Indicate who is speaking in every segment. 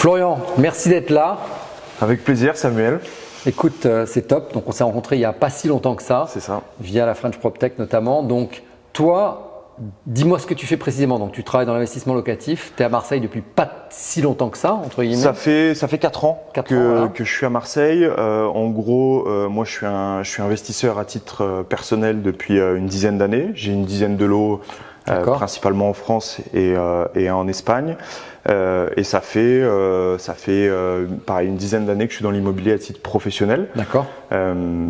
Speaker 1: Florian, merci d'être là.
Speaker 2: Avec plaisir, Samuel.
Speaker 1: Écoute, c'est top. Donc, on s'est rencontrés il n'y a pas si longtemps que ça.
Speaker 2: C'est ça.
Speaker 1: Via la French PropTech notamment. Donc, toi, dis-moi ce que tu fais précisément. Donc, tu travailles dans l'investissement locatif. Tu es à Marseille depuis pas si longtemps que ça, entre guillemets.
Speaker 2: Ça fait 4 ans que je suis à Marseille. En gros, moi, je suis investisseur à titre personnel depuis une dizaine d'années. J'ai une dizaine de lots, principalement en France et en Espagne. Et ça fait pareil, une dizaine d'années que je suis dans l'immobilier à titre professionnel.
Speaker 1: D'accord.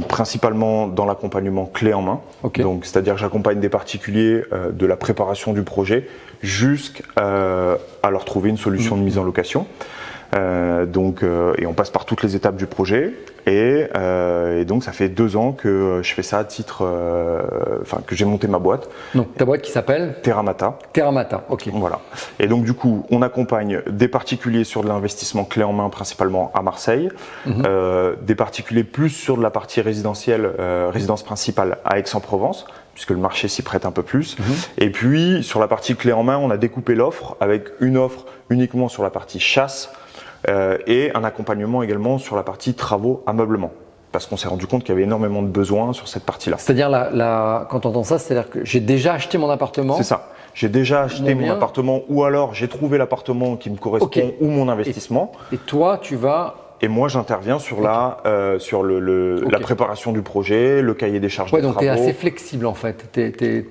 Speaker 2: Principalement dans l'accompagnement clé en main.
Speaker 1: Okay.
Speaker 2: Donc, c'est-à-dire que j'accompagne des particuliers de la préparation du projet jusqu'à leur trouver une solution de mise en location. Et on passe par toutes les étapes du projet. Et donc, ça fait 2 ans que je fais ça à titre, que j'ai monté ma boîte.
Speaker 1: Donc, ta boîte qui s'appelle
Speaker 2: Terramata.
Speaker 1: Terramata, ok.
Speaker 2: Voilà. Et donc, du coup, on accompagne des particuliers sur de l'investissement clé en main, principalement à Marseille, des particuliers plus sur de la partie résidentielle, résidence principale à Aix-en-Provence, puisque le marché s'y prête un peu plus. Et puis, sur la partie clé en main, on a découpé l'offre avec une offre uniquement sur la partie chasse, et un accompagnement également sur la partie travaux ameublement. Parce qu'on s'est rendu compte qu'il y avait énormément de besoins sur cette partie-là.
Speaker 1: C'est-à-dire, quand on entend ça, c'est-à-dire que j'ai déjà acheté mon appartement.
Speaker 2: C'est ça. J'ai déjà acheté mon appartement ou alors j'ai trouvé l'appartement qui me correspond ou mon investissement.
Speaker 1: Et toi, tu vas…
Speaker 2: Et moi, j'interviens sur la préparation du projet, le cahier des charges des travaux.
Speaker 1: Donc, tu es assez flexible en fait.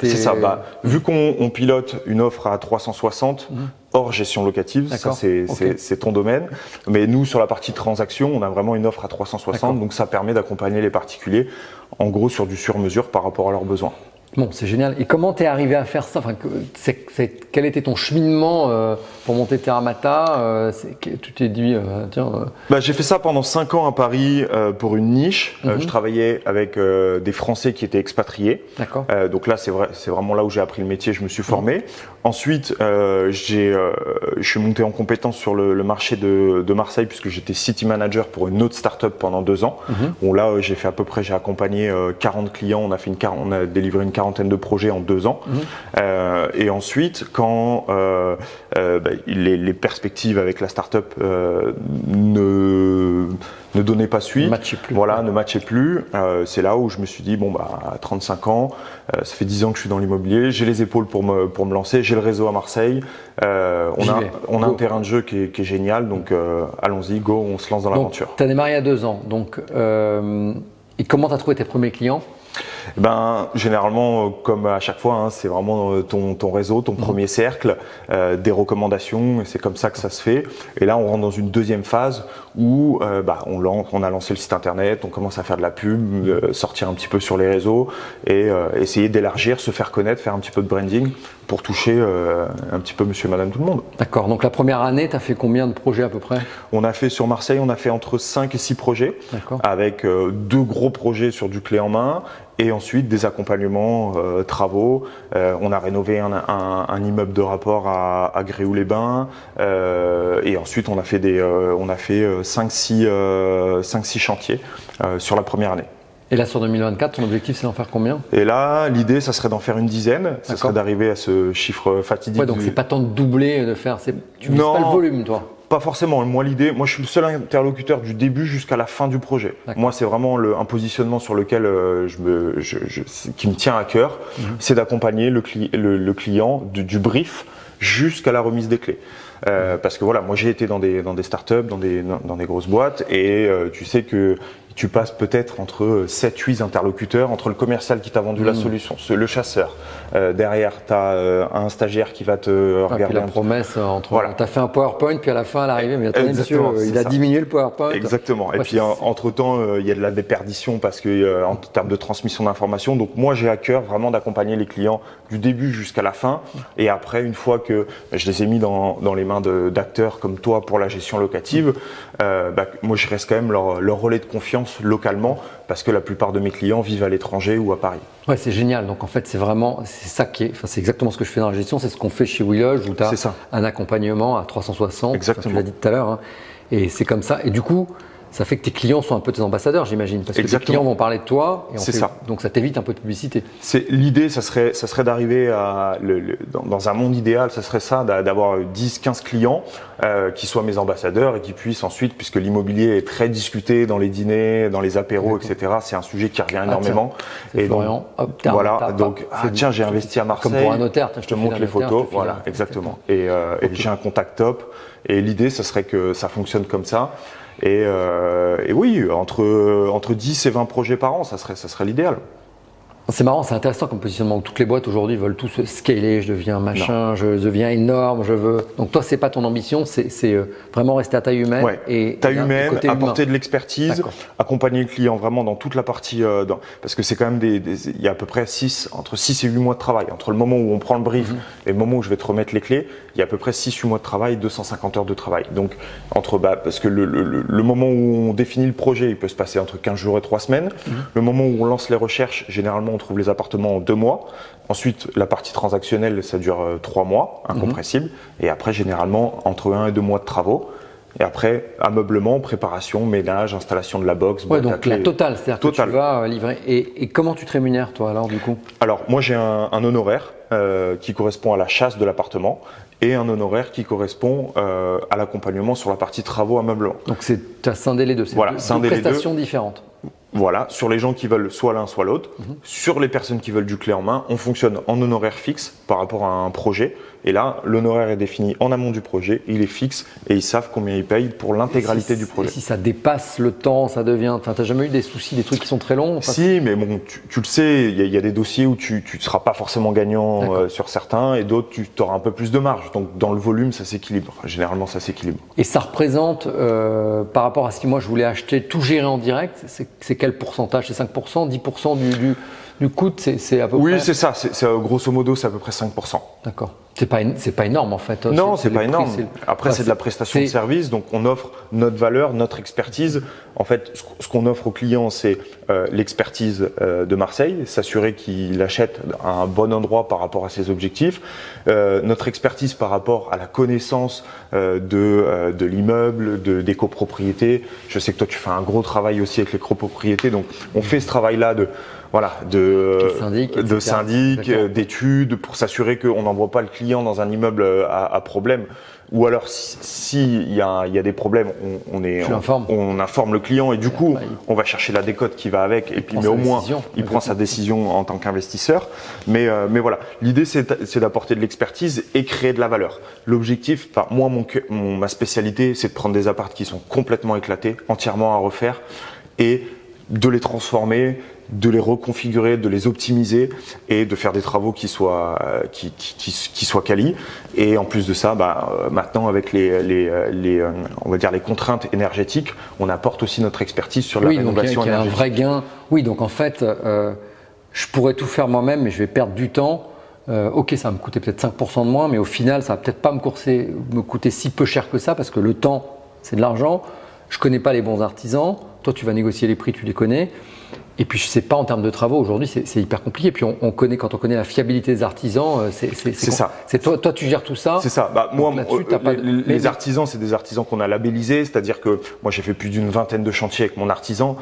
Speaker 2: C'est ça. Vu qu'on pilote une offre à 360, hors gestion locative, ça c'est ton domaine. Mais nous, sur la partie transaction, on a vraiment une offre à 360. Donc, ça permet d'accompagner les particuliers, en gros, sur du sur-mesure par rapport à leurs besoins.
Speaker 1: Bon, c'est génial. Et comment tu es arrivé à faire ça? Quel était ton cheminement pour monter Terramata? Tu t'es dit, tiens…
Speaker 2: J'ai fait ça pendant 5 ans à Paris pour une niche. Je travaillais avec des Français qui étaient expatriés.
Speaker 1: D'accord.
Speaker 2: Donc là, c'est vraiment là où j'ai appris le métier, je me suis formé. Ensuite, je suis monté en compétence sur le marché de Marseille puisque j'étais city manager pour une autre start-up pendant 2 ans. Bon, là, j'ai accompagné 40 clients. On a délivré une quarantaine de projets en 2 ans. Et ensuite, quand les perspectives avec la start-up ne donnaient pas suite, ne matchaient plus, c'est là où je me suis dit, à 35 ans, ça fait 10 ans que je suis dans l'immobilier, j'ai les épaules pour me lancer, j'ai le réseau à Marseille, on a un terrain de jeu qui est génial, donc allons-y, go, on se lance dans l'aventure.
Speaker 1: Tu as démarré il y a 2 ans, donc, et comment tu as trouvé tes premiers clients?
Speaker 2: Généralement, comme à chaque fois, c'est vraiment ton réseau, ton premier cercle, des recommandations, et c'est comme ça que ça se fait. Et là, on rentre dans une deuxième phase où on a lancé le site internet, on commence à faire de la pub, sortir un petit peu sur les réseaux et essayer d'élargir, se faire connaître, faire un petit peu de branding pour toucher un petit peu monsieur et madame tout le monde.
Speaker 1: D'accord, donc la première année, tu as fait combien de projets à peu près?
Speaker 2: On a fait sur Marseille, on a fait entre 5 et 6 projets, avec 2 gros projets sur du clé en main. Et ensuite des accompagnements travaux. On a rénové un immeuble de rapport à Gréoux-les-Bains. Et ensuite on a fait 5-6 chantiers sur la première année.
Speaker 1: Et là sur 2024, ton objectif c'est d'en faire combien?
Speaker 2: Et là l'idée ça serait d'en faire une dizaine. Ça serait d'arriver à ce chiffre fatidique.
Speaker 1: Donc c'est pas tant de doubler, de faire. Tu vises pas le volume toi?
Speaker 2: Pas forcément. Moi, je suis le seul interlocuteur du début jusqu'à la fin du projet. Moi, c'est vraiment un positionnement sur lequel qui me tient à cœur, c'est d'accompagner le client du brief jusqu'à la remise des clés. Parce que voilà, moi j'ai été dans des startups, dans des grosses boîtes, et tu sais que tu passes peut-être entre 7-8 interlocuteurs, entre le commercial qui t'a vendu la solution, le chasseur. Derrière, tu as un stagiaire qui va te regarder.
Speaker 1: La promesse, tu as fait un PowerPoint, puis à la fin, à l'arrivée, mais attendez monsieur, il a diminué le PowerPoint.
Speaker 2: Exactement. Et puis entre-temps, il y a de la déperdition parce que en termes de transmission d'informations. Donc moi, j'ai à cœur vraiment d'accompagner les clients du début jusqu'à la fin. Et après, une fois que je les ai mis dans les mains d'acteurs comme toi pour la gestion locative, moi, je reste quand même leur relais de confiance localement parce que la plupart de mes clients vivent à l'étranger ou à Paris.
Speaker 1: Ouais, c'est génial. Donc en fait, c'est ça c'est exactement ce que je fais dans la gestion, c'est ce qu'on fait chez Wheeloge où tu as un accompagnement à 360.
Speaker 2: Exactement.
Speaker 1: Tu l'as dit tout à l'heure. Et c'est comme ça. Et du coup, ça fait que tes clients sont un peu tes ambassadeurs, j'imagine, parce que tes clients vont parler de toi.
Speaker 2: C'est ça.
Speaker 1: Donc ça t'évite un peu de publicité.
Speaker 2: L'idée, ça serait d'arriver à dans un monde idéal, ça serait ça, d'avoir 10-15 clients qui soient mes ambassadeurs et qui puissent ensuite, puisque l'immobilier est très discuté dans les dîners, dans les apéros, etc. C'est un sujet qui revient énormément.
Speaker 1: Et Florian,
Speaker 2: tiens, j'ai investi à Marseille.
Speaker 1: Comme pour un notaire,
Speaker 2: je te montre les photos. Voilà, exactement. Et j'ai un contact top. Et l'idée, ça serait que ça fonctionne comme ça. Et oui, entre 10 et 20 projets par an, ça serait l'idéal.
Speaker 1: C'est marrant, c'est intéressant comme positionnement. Toutes les boîtes aujourd'hui veulent tous scaler, je deviens machin, je deviens énorme, je veux. Donc toi, c'est pas ton ambition, c'est vraiment rester à taille humaine.
Speaker 2: Ouais. Et taille humaine, apporter de l'expertise, accompagner le client vraiment dans toute la partie, parce que c'est quand même il y a à peu près entre 6 et 8 mois de travail. Entre le moment où on prend le brief et le moment où je vais te remettre les clés, il y a à peu près 6-8 mois de travail, 250 heures de travail. Donc, parce que le moment où on définit le projet, il peut se passer entre 15 jours et 3 semaines. Le moment où on lance les recherches, généralement, on trouve les appartements en 2 mois. Ensuite, la partie transactionnelle, ça dure 3 mois, incompressible. Et après, généralement, entre 1 et 2 mois de travaux. Et après, ameublement, préparation, ménage, installation de la box.
Speaker 1: Ouais, donc la totale, c'est-à-dire que tu vas livrer. Et comment tu te rémunères, toi, alors, du coup?
Speaker 2: Alors, moi, j'ai un honoraire qui correspond à la chasse de l'appartement et un honoraire qui correspond à l'accompagnement sur la partie travaux ameublement.
Speaker 1: Donc, tu as scindé les deux, c'est deux prestations différentes.
Speaker 2: Voilà, sur les gens qui veulent soit l'un soit l'autre. Sur les personnes qui veulent du clé en main, on fonctionne en honoraire fixe par rapport à un projet. Et là, l'honoraire est défini en amont du projet, il est fixe et ils savent combien ils payent pour l'intégralité du projet.
Speaker 1: Et si ça dépasse le temps, ça devient… Enfin, t'as jamais eu des soucis, des trucs qui sont très longs?
Speaker 2: Si, mais bon, tu le sais, il y a des dossiers où tu ne seras pas forcément gagnant sur certains et d'autres, tu auras un peu plus de marge. Donc, dans le volume, ça s'équilibre. Généralement, ça s'équilibre.
Speaker 1: Et ça représente, par rapport à si moi je voulais acheter, tout gérer en direct, c'est quel pourcentage? C'est 5%, 10% du coût? C'est à peu près…
Speaker 2: Oui, c'est ça. Grosso modo, c'est à peu près 5%.
Speaker 1: D'accord. C'est pas énorme en fait.
Speaker 2: Non, c'est pas énorme. Après, c'est de la prestation de service, donc on offre notre valeur, notre expertise. En fait, ce qu'on offre au client, c'est l'expertise de Marseille, s'assurer qu'il achète à un bon endroit par rapport à ses objectifs. Notre expertise par rapport à la connaissance de l'immeuble, des copropriétés. Je sais que toi, tu fais un gros travail aussi avec les copropriétés, donc on fait ce travail-là de syndic, d'études, pour s'assurer qu'on n'envoie pas le client dans un immeuble à problème. Ou alors, s'il y a des problèmes, on informe le client et du coup, on va chercher la décote qui va avec. Et puis, mais au moins, il prend sa décision en tant qu'investisseur. Mais voilà, l'idée, c'est d'apporter de l'expertise et créer de la valeur. L'objectif, moi, ma spécialité, c'est de prendre des apparts qui sont complètement éclatés, entièrement à refaire et de les transformer, de les reconfigurer, de les optimiser et de faire des travaux qui soient quali. Et en plus de ça, maintenant avec on va dire les contraintes énergétiques, on apporte aussi notre expertise sur la rénovation énergétique.
Speaker 1: Donc il y a un vrai gain. Oui, donc en fait, je pourrais tout faire moi-même, mais je vais perdre du temps. Ok, ça va me coûter peut-être 5% de moins, mais au final, ça va peut-être pas me coûter si peu cher que ça, parce que le temps, c'est de l'argent. Je connais pas les bons artisans. Toi, tu vas négocier les prix, tu les connais. Et puis, je ne sais pas, en termes de travaux, aujourd'hui, c'est hyper compliqué. Puis, quand on connaît la fiabilité des artisans, c'est ça. C'est toi, tu gères tout ça.
Speaker 2: C'est ça. Moi, les artisans, c'est des artisans qu'on a labellisés. C'est-à-dire que moi, j'ai fait plus d'une vingtaine de chantiers avec mon artisan.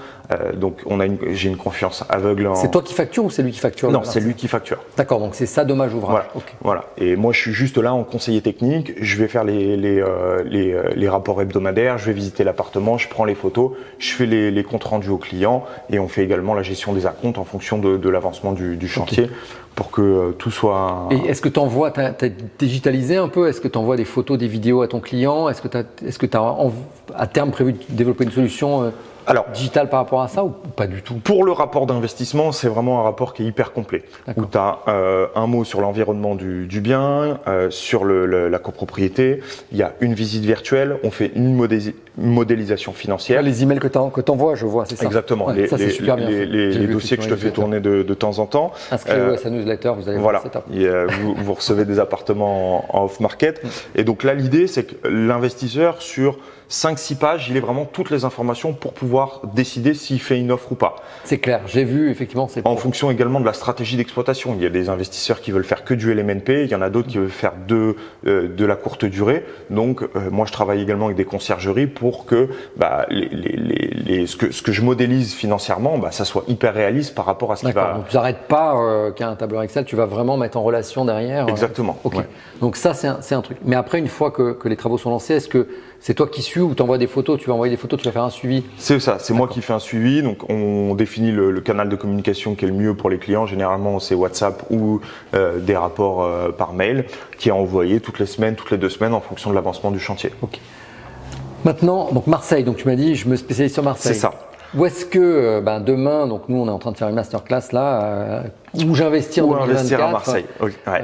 Speaker 2: Donc, j'ai une confiance aveugle.
Speaker 1: C'est toi qui factures ou c'est lui qui facture?
Speaker 2: Non, c'est lui qui facture.
Speaker 1: D'accord, donc c'est ça, dommage ouvrage.
Speaker 2: Voilà. Et moi, je suis juste là en conseiller technique. Je vais faire les rapports hebdomadaires. Je vais visiter l'appartement. Je prends les photos. Je fais les comptes rendus aux clients. Et on fait également la gestion des acomptes en fonction de l'avancement du chantier pour que tout soit…
Speaker 1: Et est-ce que tu envoies, tu as digitalisé un peu? Est-ce que tu envoies des photos, des vidéos à ton client? Est-ce que tu as à terme prévu de développer une solution digitale par rapport à ça ou pas du tout?
Speaker 2: Pour le rapport d'investissement, c'est vraiment un rapport qui est hyper complet. Où tu as un mot sur l'environnement du bien, sur la copropriété, il y a une visite virtuelle, on fait une modélisation financière.
Speaker 1: Les emails que tu envoies, je vois, c'est ça.
Speaker 2: Exactement.
Speaker 1: Ça, c'est super bien fait.
Speaker 2: Les dossiers que je te fais tourner de temps en temps.
Speaker 1: Inscrit newsletter, vous allez
Speaker 2: voilà.
Speaker 1: voir, c'est top.
Speaker 2: Et, vous recevez des appartements en off-market. Et donc là, l'idée, c'est que l'investisseur, sur 5-6 pages, il ait vraiment toutes les informations pour pouvoir décider s'il fait une offre ou pas.
Speaker 1: C'est clair, j'ai vu, effectivement.
Speaker 2: En fonction également de la stratégie d'exploitation. Il y a des investisseurs qui veulent faire que du LMNP, il y en a d'autres qui veulent faire de la courte durée. Donc, moi, je travaille également avec des conciergeries pour que ce que je modélise financièrement, ça soit hyper réaliste par rapport à ce qui va…
Speaker 1: Donc, tu n'arrêtes pas qu'à un tableur Excel, tu vas vraiment mettre en relation derrière.
Speaker 2: Exactement.
Speaker 1: Ok.
Speaker 2: Ouais.
Speaker 1: Donc ça, c'est un truc. Mais après, une fois que les travaux sont lancés, est-ce que c'est toi qui suis ou tu envoies des photos, tu vas envoyer des photos, tu vas faire un suivi?
Speaker 2: C'est ça, c'est moi qui fais un suivi. Donc on définit le canal de communication qui est le mieux pour les clients. Généralement, c'est WhatsApp ou des rapports par mail qui est envoyé toutes les semaines, toutes les 2 semaines en fonction de l'avancement du chantier.
Speaker 1: Ok. Maintenant, donc Marseille, donc tu m'as dit, je me spécialise sur Marseille.
Speaker 2: C'est ça.
Speaker 1: Où est-ce que demain, donc nous on est en train de faire une masterclass là, où j'investis en 2024.
Speaker 2: Investir à Marseille. Okay. Ouais.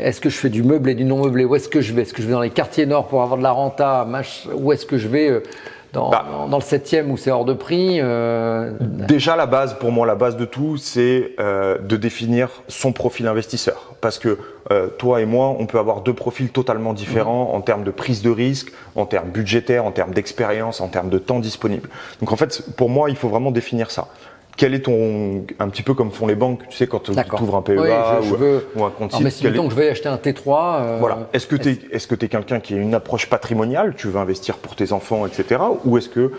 Speaker 1: Est-ce que je fais du meublé, du non meublé? Où est-ce que je vais? Est-ce que je vais dans les quartiers nord pour avoir de la renta? Où est-ce que je vais dans le 7e où c'est hors de prix?
Speaker 2: Déjà la base, pour moi, la base de tout, c'est de définir son profil investisseur. Parce que toi et moi, on peut avoir 2 profils totalement différents en termes de prise de risque, en termes budgétaires, en termes d'expérience, en termes de temps disponible. Donc en fait, pour moi, il faut vraiment définir ça. Quel est un petit peu comme font les banques, tu sais, quand tu ouvres un PEA ou un compte.
Speaker 1: Mais si mettons que je vais acheter un T3.
Speaker 2: Voilà. Est-ce que tu es quelqu'un qui a une approche patrimoniale, tu veux investir pour tes enfants, etc. Ou est-ce que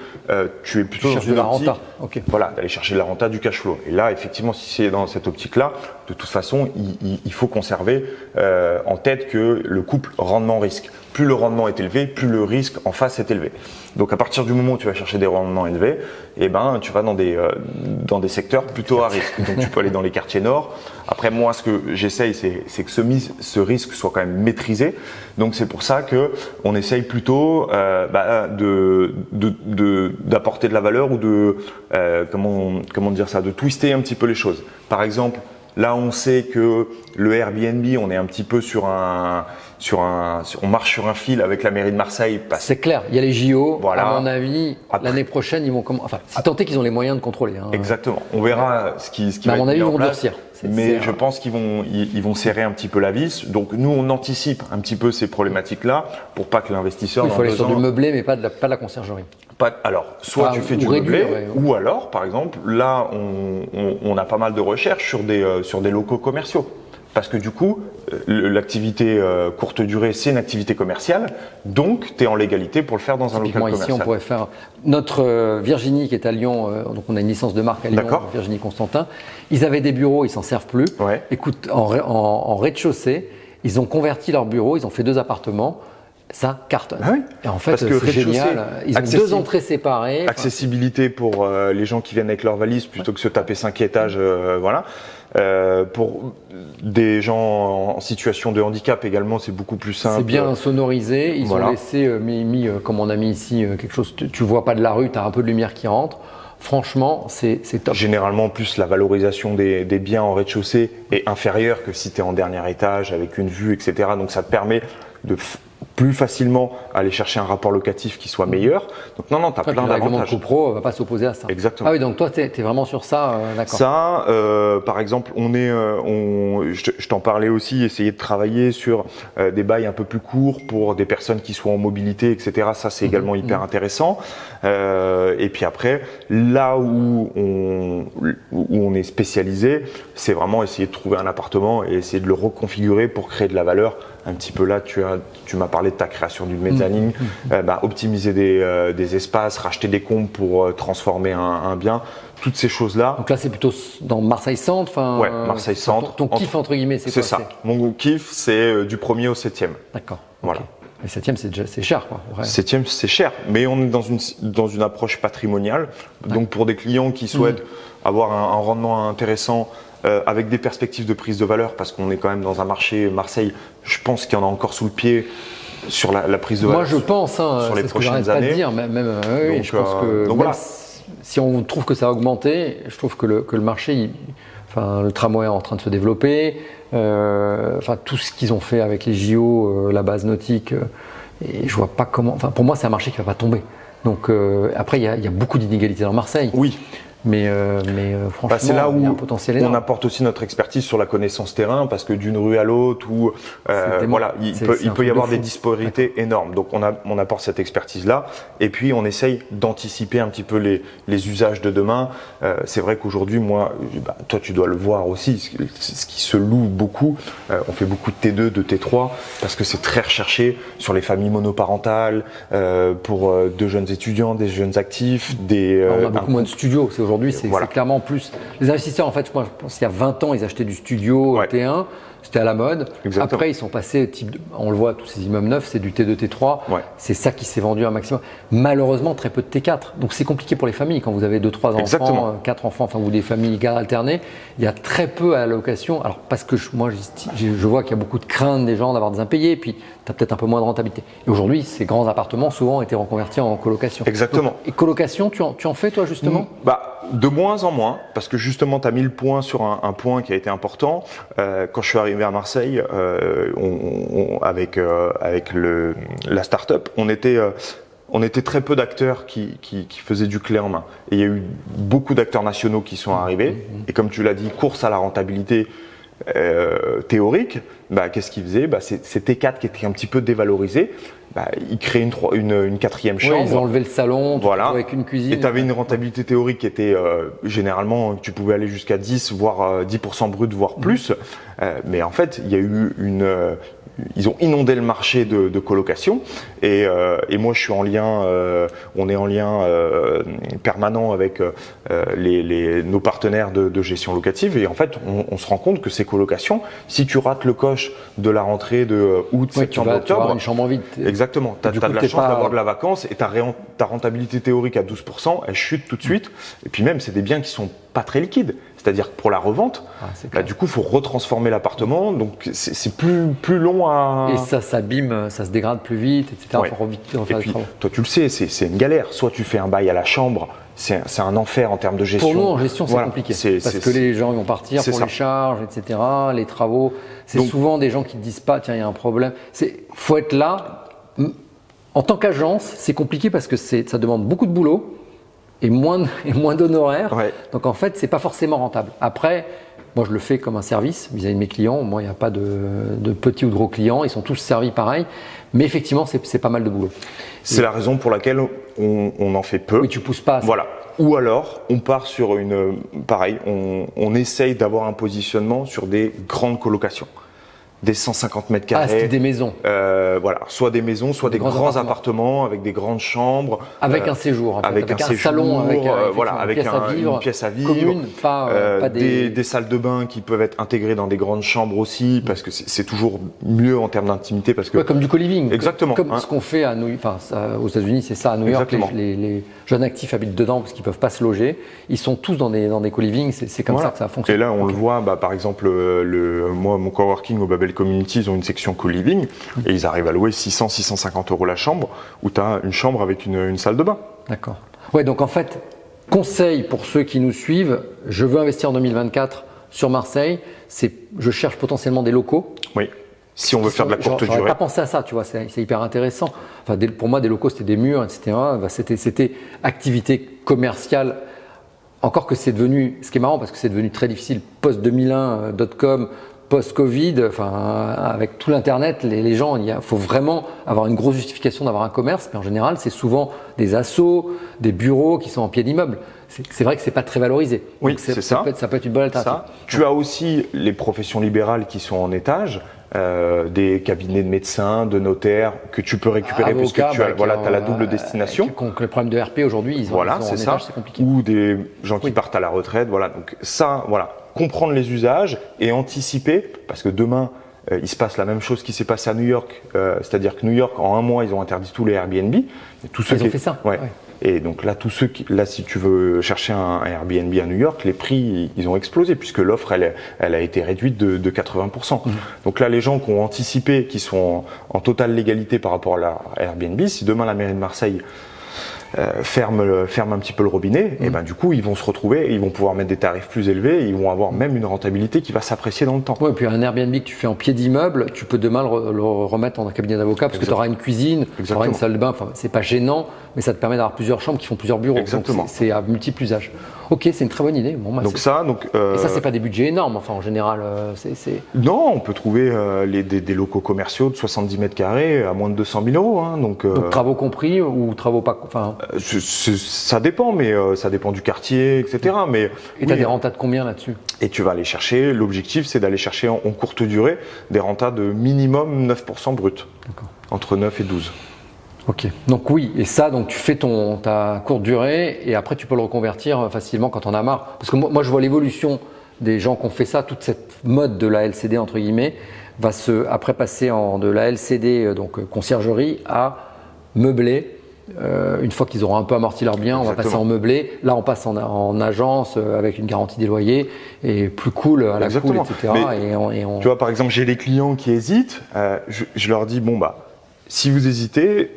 Speaker 2: tu es plutôt dans une optique, voilà, d'aller chercher de la renta, du cash flow. Et là, effectivement, si c'est dans cette optique-là, de toute façon, il faut conserver en tête que le couple rendement-risque. Plus le rendement est élevé, plus le risque en face est élevé. Donc à partir du moment où tu vas chercher des rendements élevés, tu vas dans des secteurs plutôt à risque. Donc tu peux aller dans les quartiers nord. Après moi, ce que j'essaye, c'est que ce risque soit quand même maîtrisé. Donc c'est pour ça que on essaye plutôt d'apporter de la valeur ou de comment dire ça, de twister un petit peu les choses. Par exemple, là on sait que le Airbnb, on est un petit peu on marche sur un fil avec la mairie de Marseille.
Speaker 1: C'est clair, il y a les JO,
Speaker 2: voilà.
Speaker 1: À mon avis, l'année prochaine, ils vont si tant est qu'ils ont les moyens de contrôler. Hein.
Speaker 2: Exactement, on verra ce qui va
Speaker 1: à mon
Speaker 2: être
Speaker 1: avis,
Speaker 2: mis
Speaker 1: ils
Speaker 2: en
Speaker 1: vont
Speaker 2: place.
Speaker 1: durcir.
Speaker 2: Mais je pense qu'ils vont serrer un petit peu la vis. Donc nous, on anticipe un petit peu ces problématiques-là pour pas que l'investisseur…
Speaker 1: Il faut aller sur du meublé, mais pas de la conciergerie.
Speaker 2: Alors, soit tu fais du meublé, ou alors, par exemple, là, on a pas mal de recherches sur des locaux commerciaux. Parce que du coup, l'activité courte durée, c'est une activité commerciale, donc tu es en légalité pour le faire dans un local commercial.
Speaker 1: Ici, on pourrait faire… Notre Virginie qui est à Lyon, donc on a une licence de marque à Lyon, Virginie Constantin, ils avaient des bureaux, ils s'en servent plus.
Speaker 2: Ouais.
Speaker 1: Écoute, en rez-de-chaussée, ils ont converti leurs bureaux, ils ont fait 2 appartements. Ça cartonne.
Speaker 2: Ah oui.
Speaker 1: Et en fait, c'est génial. Ils ont 2 entrées séparées.
Speaker 2: Accessibilité pour les gens qui viennent avec leurs valises plutôt que se taper 5 étages. Voilà. Pour des gens en situation de handicap également, c'est beaucoup plus simple.
Speaker 1: C'est bien sonorisé. Ils ont laissé, comme on a mis ici, quelque chose. Tu vois pas de la rue, tu as un peu de lumière qui rentre. Franchement, c'est top.
Speaker 2: Généralement, en plus, la valorisation des biens en rez-de-chaussée est inférieure que si tu es en dernier étage avec une vue, etc. Donc ça te permet de plus facilement aller chercher un rapport locatif qui soit meilleur. Donc non, tu as plein d'avantages.
Speaker 1: Le copro va pas s'opposer à ça.
Speaker 2: Exactement.
Speaker 1: Ah oui, donc toi, tu es vraiment sur ça, d'accord.
Speaker 2: Ça, par exemple, je t'en parlais aussi, essayer de travailler sur des bails un peu plus courts pour des personnes qui soient en mobilité, etc. Ça, c'est également hyper intéressant. Et puis après, là où on est spécialisé, c'est vraiment essayer de trouver un appartement et essayer de le reconfigurer pour créer de la valeur. Un petit peu là, tu m'as parlé de ta création d'une mezzanine, optimiser des espaces, racheter des combles pour transformer un bien, toutes ces choses-là.
Speaker 1: Donc là, c'est plutôt dans Marseille Centre.
Speaker 2: Ouais, Marseille Centre.
Speaker 1: Ton kiff entre guillemets, c'est quoi?
Speaker 2: C'est ça. Mon kiff, c'est du 1er au 7e.
Speaker 1: D'accord.
Speaker 2: Voilà.
Speaker 1: Okay. Le 7e, c'est cher, quoi. Ouais.
Speaker 2: 7e, c'est cher, mais on est dans une approche patrimoniale. Donc pour des clients qui souhaitent avoir un rendement intéressant. Avec des perspectives de prise de valeur, parce qu'on est quand même dans un marché Marseille, je pense qu'il y en a encore sous le pied sur la prise de valeur.
Speaker 1: Moi, je pense, sur les prochaines années. Pas de dire, oui, je pense que donc voilà. Si on trouve que ça a augmenté, je trouve que le marché, le tramway est en train de se développer, tout ce qu'ils ont fait avec les JO, la base nautique, et je vois pas comment. Pour moi, c'est un marché qui va pas tomber. Donc après, il y a beaucoup d'inégalités dans Marseille.
Speaker 2: Oui.
Speaker 1: franchement,
Speaker 2: c'est là
Speaker 1: il y a un
Speaker 2: où
Speaker 1: potentiel
Speaker 2: on
Speaker 1: énorme.
Speaker 2: apporte aussi notre expertise sur la connaissance terrain, parce que d'une rue à l'autre, il peut y avoir des disparités énormes. Donc on apporte cette expertise-là, et puis on essaye d'anticiper un petit peu les usages de demain. C'est vrai qu'aujourd'hui, moi, toi tu dois le voir aussi, ce qui se loue beaucoup, on fait beaucoup de T2, de T3, parce que c'est très recherché sur les familles monoparentales, pour de jeunes étudiants, des jeunes actifs,
Speaker 1: on a beaucoup moins de studios. Aujourd'hui, c'est clairement plus. Les investisseurs, en fait, moi, je pense qu'il y a 20 ans, ils achetaient du studio T1. C'était à la mode.
Speaker 2: Exactement.
Speaker 1: Après, ils sont passés on le voit, tous ces immeubles neufs, c'est du T2, T3. C'est ça qui s'est vendu un maximum. Malheureusement, très peu de T4. Donc, c'est compliqué pour les familles. Quand vous avez 2-3 enfants, 4 enfants, enfin, ou des familles alternées, il y a très peu à la location. Alors, parce que je vois qu'il y a beaucoup de crainte des gens d'avoir des impayés, et puis tu as peut-être un peu moins de rentabilité. Et aujourd'hui, ces grands appartements, souvent, ont été reconvertis en colocation.
Speaker 2: Exactement.
Speaker 1: Donc, et colocation, tu en fais, toi, justement?
Speaker 2: De moins en moins, parce que justement, tu as mis le point sur un point qui a été important. Quand je suis arrivé à Marseille, avec la start-up, on était très peu d'acteurs qui faisaient du clé en main. Et il y a eu beaucoup d'acteurs nationaux qui sont arrivés. Et comme tu l'as dit, course à la rentabilité théorique, qu'est-ce qu'ils faisaient? Ces T4 qui étaient un petit peu dévalorisés, ils créaient une quatrième chambre.
Speaker 1: Ils ont enlevé le salon, avec une cuisine.
Speaker 2: Et tu avais une rentabilité théorique qui était généralement, tu pouvais aller jusqu'à 10, voire 10% brut, voire plus. Mais en fait, il y a eu ils ont inondé le marché de colocation, et moi je suis en lien, on est en lien permanent avec nos partenaires de gestion locative, et en fait on se rend compte que ces colocations, si tu rates le coche de la rentrée de août, septembre, octobre,
Speaker 1: tu vas avoir une chambre vide.
Speaker 2: Exactement, tu as de la chance d'avoir de la vacance, et ta rentabilité théorique à 12%, elle chute tout de suite. Et puis même, c'est des biens qui sont pas très liquides. C'est-à-dire que pour la revente, du coup, il faut retransformer l'appartement, donc c'est plus long à…
Speaker 1: Et ça s'abîme, ça se dégrade plus vite, etc.
Speaker 2: Et puis, toi, tu le sais, c'est une galère. Soit tu fais un bail à la chambre, c'est un enfer en termes de gestion.
Speaker 1: Pour nous, en gestion, c'est compliqué. Parce que les gens vont partir pour les charges, etc., les travaux. C'est souvent des gens qui ne disent pas, tiens, il y a un problème. Faut être là. En tant qu'agence, c'est compliqué parce que ça demande beaucoup de boulot et moins d'honoraires. Donc en fait, c'est pas forcément rentable. Après, moi je le fais comme un service vis-à-vis de mes clients. Moi, il n'y a pas de petits ou de gros clients. Ils sont tous servis pareil. Mais effectivement, c'est pas mal de boulot.
Speaker 2: C'est la raison pour laquelle on en fait peu.
Speaker 1: Oui, tu pousses pas assez.
Speaker 2: Voilà. Ou alors, on part sur pareil, on essaye d'avoir un positionnement sur des grandes colocations. Des 150 mètres carrés.
Speaker 1: C'est des maisons.
Speaker 2: Soit des maisons, soit des grands appartements avec des grandes chambres.
Speaker 1: Avec un séjour, en fait. avec un séjour, salon, avec
Speaker 2: une pièce à vivre.
Speaker 1: Commune, pas
Speaker 2: des salles de bain qui peuvent être intégrées dans des grandes chambres aussi, parce que c'est toujours mieux en termes d'intimité.
Speaker 1: Comme du co-living.
Speaker 2: Exactement.
Speaker 1: Comme ce qu'on fait à New York, aux États-Unis, c'est ça. À New York, les jeunes actifs habitent dedans parce qu'ils ne peuvent pas se loger. Ils sont tous dans des co-living. C'est comme ça que ça fonctionne.
Speaker 2: Et là, on le voit, par exemple, moi, mon coworking au Babel Community, ils ont une section co-living et ils arrivent à louer 600-650 € la chambre, où tu as une chambre avec une salle de bain.
Speaker 1: D'accord. Ouais, donc en fait, conseil pour ceux qui nous suivent, je veux investir en 2024 sur Marseille, je cherche potentiellement des locaux.
Speaker 2: Oui. Si on veut faire de la courte durée.
Speaker 1: J'aurais pas pensé à ça, tu vois, c'est hyper intéressant. Enfin, pour moi, des locaux, c'était des murs, etc. C'était activité commerciale. Encore que c'est devenu, ce qui est marrant parce que c'est devenu très difficile post-2001, .com, post-Covid, avec tout l'internet, les gens, il faut vraiment avoir une grosse justification d'avoir un commerce, mais en général, c'est souvent des assos, des bureaux qui sont en pied d'immeuble. C'est vrai que c'est pas très valorisé.
Speaker 2: Oui,
Speaker 1: donc
Speaker 2: c'est ça.
Speaker 1: Ça peut être une bonne alternative.
Speaker 2: Tu as aussi les professions libérales qui sont en étage, des cabinets de médecins, de notaires que tu peux récupérer puisque tu as la double destination.
Speaker 1: Le problème de RP aujourd'hui, ils ont en étage, c'est compliqué.
Speaker 2: Ou des gens qui partent à la retraite, donc ça, comprendre les usages et anticiper, parce que demain, il se passe la même chose qui s'est passé à New York, c'est-à-dire que New York, en un mois, ils ont interdit tous les Airbnb. Et
Speaker 1: ils ont fait ça.
Speaker 2: Et donc là, si tu veux chercher un Airbnb à New York, les prix, ils ont explosé puisque l'offre, elle a été réduite de 80%. Donc là, les gens qui ont anticipé, qui sont en totale légalité par rapport à la Airbnb, si demain la mairie de Marseille ferme un petit peu le robinet, et ben du coup ils vont se retrouver, ils vont pouvoir mettre des tarifs plus élevés, et ils vont avoir même une rentabilité qui va s'apprécier dans le temps.
Speaker 1: Ouais, et puis un Airbnb que tu fais en pied d'immeuble, tu peux demain le remettre en un cabinet d'avocat parce que tu auras une cuisine, tu auras une salle de bain, enfin c'est pas gênant, mais ça te permet d'avoir plusieurs chambres qui font plusieurs bureaux.
Speaker 2: Exactement.
Speaker 1: C'est à multiples usages. Ok, c'est une très bonne idée. Bon, bah,
Speaker 2: Et ça,
Speaker 1: c'est pas des budgets énormes, enfin en général.
Speaker 2: Non, on peut trouver des locaux commerciaux de 70 mètres carrés à moins de 200 000 euros. Hein, donc
Speaker 1: travaux compris ou travaux pas. Enfin.
Speaker 2: Ça dépend, mais ça dépend du quartier, etc. Mais
Speaker 1: et tu as des rentas de combien là-dessus?
Speaker 2: Et tu vas aller chercher. L'objectif, c'est d'aller chercher en courte durée des rentas de minimum 9% brut. D'accord. Entre 9 et 12.
Speaker 1: Ok, donc oui, et ça, donc tu fais ta courte durée et après tu peux le reconvertir facilement quand on a marre. Parce que moi je vois l'évolution des gens qui ont fait ça, toute cette mode de la LCD entre guillemets, va après passer de la LCD, donc conciergerie, à meublé. Une fois qu'ils auront un peu amorti leurs biens, on va passer en meublé. Là, on passe en agence avec une garantie des loyers et plus cool à la cool, etc.
Speaker 2: Tu vois, par exemple, j'ai des clients qui hésitent. Je leur dis, bon, bah, si vous hésitez,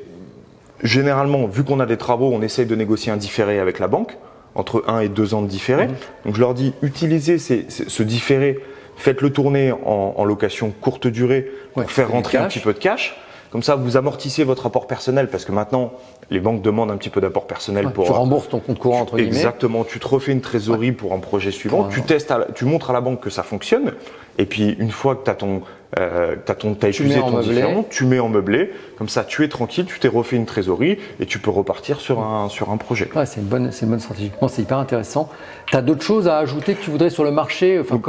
Speaker 2: généralement, vu qu'on a des travaux, on essaye de négocier un différé avec la banque, entre 1 et 2 ans de différé. Donc je leur dis, utilisez ce différé, faites-le tourner en location courte durée pour faire rentrer un petit peu de cash. Comme ça, vous amortissez votre apport personnel parce que maintenant, les banques demandent un petit peu d'apport personnel pour.
Speaker 1: Tu rembourses ton compte courant entre guillemets.
Speaker 2: Exactement. Tu te refais une trésorerie pour un projet suivant. Tu testes, tu montres à la banque que ça fonctionne. Et puis une fois que tu as épuisé ton différent, tu mets en meublé. Comme ça, tu es tranquille, tu t'es refait une trésorerie et tu peux repartir sur un projet.
Speaker 1: Ouais, c'est une bonne stratégie. Bon, c'est hyper intéressant. Tu as d'autres choses à ajouter que tu voudrais sur le marché? Enfin,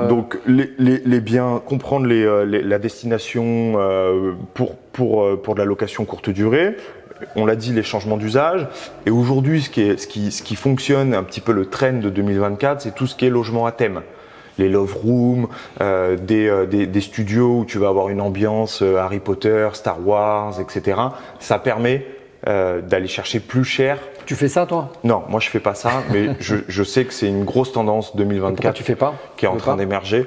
Speaker 2: donc les biens, comprendre la destination pour de la location courte durée. On l'a dit, les changements d'usage. Et aujourd'hui, ce qui fonctionne un petit peu le trend de 2024, c'est tout ce qui est logement à thème. Les love rooms, des studios où tu vas avoir une ambiance Harry Potter, Star Wars, etc. Ça permet d'aller chercher plus cher.
Speaker 1: Tu fais ça, toi?
Speaker 2: Non, moi je fais pas ça, mais je sais que c'est une grosse tendance 2024.
Speaker 1: Pourquoi tu fais pas?
Speaker 2: Qui est en train d'émerger.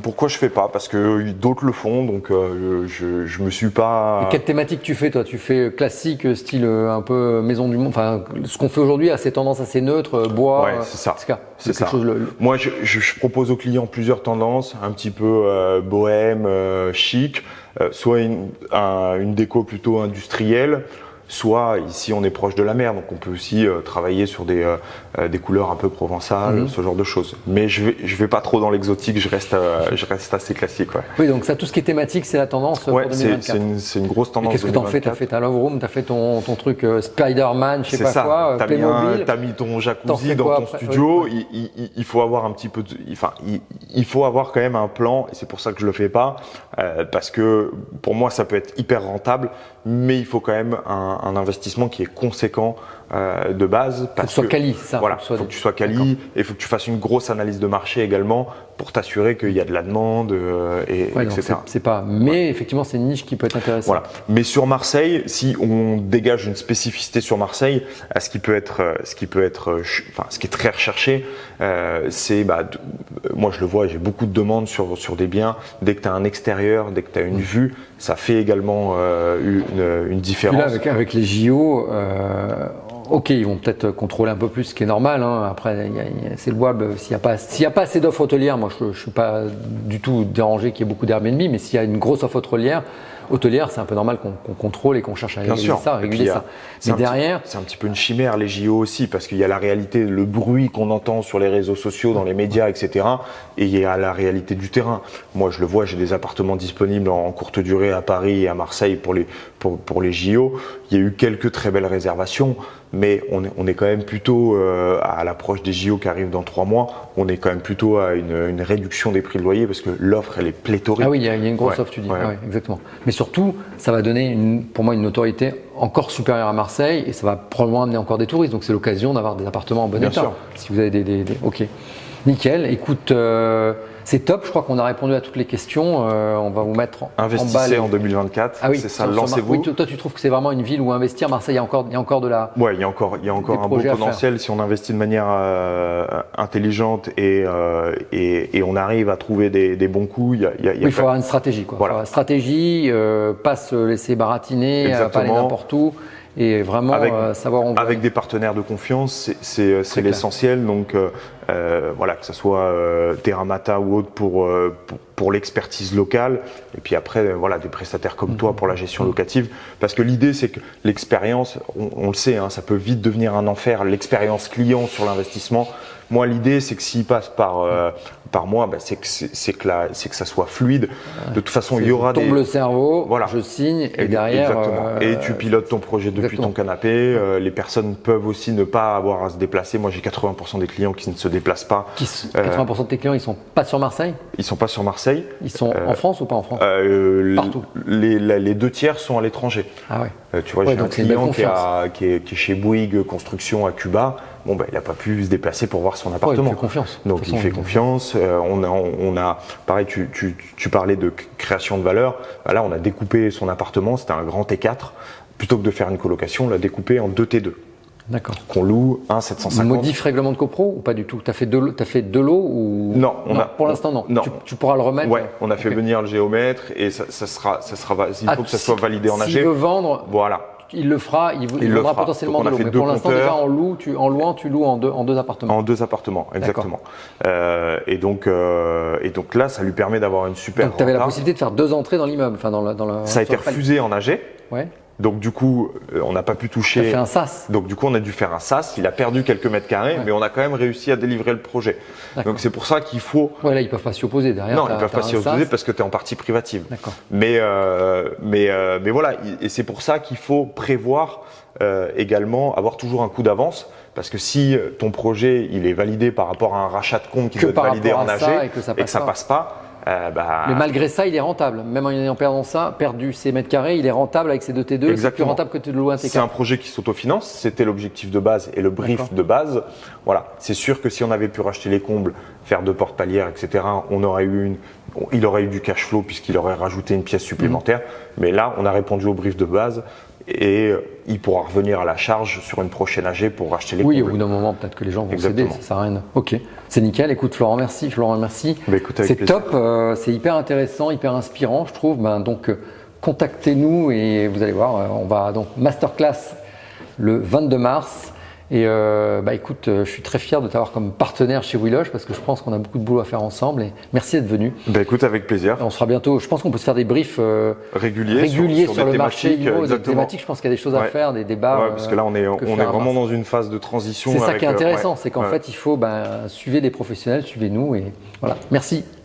Speaker 2: Pourquoi je fais pas? Parce que d'autres le font, donc je me suis pas.
Speaker 1: Et quelle thématique tu fais, toi? Tu fais classique, style un peu maison du monde. Enfin, ce qu'on fait aujourd'hui a ces tendances assez neutres, bois.
Speaker 2: Ouais, c'est ça.
Speaker 1: C'est ça.
Speaker 2: Moi, je propose aux clients plusieurs tendances, un petit peu bohème, chic, soit une déco plutôt industrielle. Soit ici on est proche de la mer, donc on peut aussi travailler sur des couleurs un peu provençales, ce genre de choses. Mais je vais pas trop dans l'exotique, je reste assez classique. Ouais.
Speaker 1: Oui, donc ça, tout ce qui est thématique, c'est la tendance pour 2024.
Speaker 2: C'est une grosse tendance.
Speaker 1: Qu'est-ce que tu en fais? Tu as fait ta love room, tu as fait ton truc Spider-Man, je sais pas quoi, Playmobil.
Speaker 2: Tu as mis ton jacuzzi dans ton studio. Ouais. Il faut avoir un petit peu, il faut avoir quand même un plan, et c'est pour ça que je le fais pas, parce que pour moi ça peut être hyper rentable, mais il faut quand même un investissement qui est conséquent de base.
Speaker 1: Faut que tu sois quali, ça.
Speaker 2: Voilà, faut que tu sois quali et il faut que tu fasses une grosse analyse de marché également pour t'assurer qu'il y a de la demande, etc.
Speaker 1: C'est pas. Mais effectivement, c'est une niche qui peut être intéressante. Voilà.
Speaker 2: Mais sur Marseille, si on dégage une spécificité sur Marseille, ce qui est très recherché, c'est, moi je le vois, j'ai beaucoup de demandes sur des biens. Dès que tu as un extérieur, dès que tu as une vue, ça fait également une différence.
Speaker 1: Puis là, avec les JO. Ok, ils vont peut-être contrôler un peu plus, ce qui est normal. Hein. Après, c'est le web. S'il n'y a pas assez d'offres hôtelières, moi je ne suis pas du tout dérangé qu'il y ait beaucoup d'Airbnb, mais s'il y a une grosse offre hôtelière, c'est un peu normal qu'on contrôle et qu'on cherche à réguler ça. Mais derrière,
Speaker 2: c'est un petit peu une chimère les JO aussi, parce qu'il y a la réalité, le bruit qu'on entend sur les réseaux sociaux, dans les médias, etc. Et il y a la réalité du terrain. Moi, je le vois, j'ai des appartements disponibles en courte durée à Paris et à Marseille pour les JO. Il y a eu quelques très belles réservations, mais on est quand même plutôt à l'approche des JO qui arrivent dans 3 mois. On est quand même plutôt à une réduction des prix de loyer parce que l'offre elle est pléthorique.
Speaker 1: Ah oui, il y a une grosse offre, tu dis. Ouais, exactement. Mais surtout, ça va donner pour moi une notoriété encore supérieure à Marseille et ça va probablement amener encore des touristes. Donc c'est l'occasion d'avoir des appartements en bon état.
Speaker 2: Sûr.
Speaker 1: Si vous avez ok, nickel. Écoute. C'est top, je crois qu'on a répondu à toutes les questions. On va vous mettre
Speaker 2: Investissez en 2024,
Speaker 1: ah oui,
Speaker 2: c'est ça, lancez-vous.
Speaker 1: Oui, toi, tu trouves que c'est vraiment une ville où investir? Marseille, il y a encore de la.
Speaker 2: Ouais, il y a encore un beau potentiel si on investit de manière intelligente et on arrive à trouver des bons coups.
Speaker 1: Il faut avoir une stratégie, quoi. Voilà. Stratégie, pas se laisser baratiner, pas aller n'importe où. et vraiment savoir où on va.
Speaker 2: Avec des partenaires de confiance, c'est l'essentiel. Donc voilà, que ce soit Terramata ou autre pour l'expertise locale, et puis après voilà, des prestataires comme toi pour la gestion locative. Parce que l'idée, c'est que l'expérience, on le sait, hein, ça peut vite devenir un enfer, l'expérience client sur l'investissement. Moi, l'idée, c'est que s'il passe par moi, c'est que ça soit fluide. De toute façon, il y aura
Speaker 1: tombe le cerveau,
Speaker 2: voilà.
Speaker 1: je signe, et derrière…
Speaker 2: Exactement. Et tu pilotes ton projet depuis ton canapé. Les personnes peuvent aussi ne pas avoir à se déplacer. Moi, j'ai 80% des clients qui ne se déplacent pas.
Speaker 1: 80% de tes clients, ils sont pas sur Marseille?
Speaker 2: Ils sont pas sur Marseille.
Speaker 1: Ils sont en France ou pas en France?
Speaker 2: Partout. Les 2 tiers sont à l'étranger.
Speaker 1: Ah ouais.
Speaker 2: Tu vois, j'ai un client qui est chez Bouygues Construction à Cuba. Bon, il n'a pas pu se déplacer pour voir son appartement.
Speaker 1: Il fait confiance.
Speaker 2: Donc il fait confiance. On a pareil, tu parlais de création de valeur. Là, on a découpé son appartement. C'était un grand T4. Plutôt que de faire une colocation, on l'a découpé en 2 T2.
Speaker 1: D'accord.
Speaker 2: Qu'on loue, un 750.
Speaker 1: Modif règlement de copro ou pas du tout? Tu as fait deux lots ou…
Speaker 2: Non,
Speaker 1: pour l'instant non. Tu pourras le remettre?
Speaker 2: Ouais, on a fait venir le géomètre et ça sera il faut que ça soit validé en AG.
Speaker 1: S'il veut vendre,
Speaker 2: voilà.
Speaker 1: Il le fera, il vendra potentiellement de l'eau. Mais pour l'instant, déjà en louant, tu loues en 2 appartements.
Speaker 2: En 2 appartements, exactement. Et donc là, ça lui permet d'avoir une super.
Speaker 1: Donc tu avais la possibilité de faire 2 entrées dans l'immeuble, enfin
Speaker 2: Ça a été refusé en AG.
Speaker 1: Ouais.
Speaker 2: Donc du coup, on n'a pas pu toucher.
Speaker 1: Tu as fait un SAS.
Speaker 2: Donc du coup, on a dû faire un SAS. Il a perdu quelques mètres carrés, mais on a quand même réussi à délivrer le projet. Donc c'est pour ça qu'il faut…
Speaker 1: Ouais, là, ils ne peuvent pas s'y opposer derrière.
Speaker 2: Non, ils ne peuvent pas s'y opposer parce que tu es en partie privative.
Speaker 1: D'accord.
Speaker 2: Mais voilà, et c'est pour ça qu'il faut prévoir également, avoir toujours un coup d'avance. Parce que si ton projet il est validé par rapport à un rachat de compte qui doit être validé en AG et que ça passe pas,
Speaker 1: mais malgré ça, il est rentable. Même en ayant perdu ses mètres carrés, il est rentable avec ses 2 T2. C'est plus rentable que de louer un T4.
Speaker 2: C'est un projet qui s'autofinance. C'était l'objectif de base et le brief de base. Voilà. C'est sûr que si on avait pu racheter les combles, faire 2 portes palières, etc., il aurait eu du cash flow puisqu'il aurait rajouté une pièce supplémentaire. Mais là, on a répondu au brief de base. Et il pourra revenir à la charge sur une prochaine AG pour racheter les combles.
Speaker 1: Oui, au bout d'un moment, peut-être que les gens vont céder, ça sert à rien. Ok, c'est nickel. Écoute, Florent, merci. C'est top, c'est hyper intéressant, hyper inspirant, je trouve. Donc, contactez-nous et vous allez voir, on va donc masterclass le 22 mars. Et écoute, je suis très fier de t'avoir comme partenaire chez WeLoge parce que je pense qu'on a beaucoup de boulot à faire ensemble et merci d'être venu.
Speaker 2: Écoute, avec plaisir.
Speaker 1: Et on sera bientôt, je pense qu'on peut se faire des briefs
Speaker 2: réguliers
Speaker 1: sur le marché, des thématiques. Je pense qu'il y a des choses à faire, des débats.
Speaker 2: Ouais, parce que là, on est vraiment dans une phase de transition.
Speaker 1: C'est ça qui est intéressant, c'est qu'en fait, il faut suivre des professionnels, suivez-nous et voilà. Merci.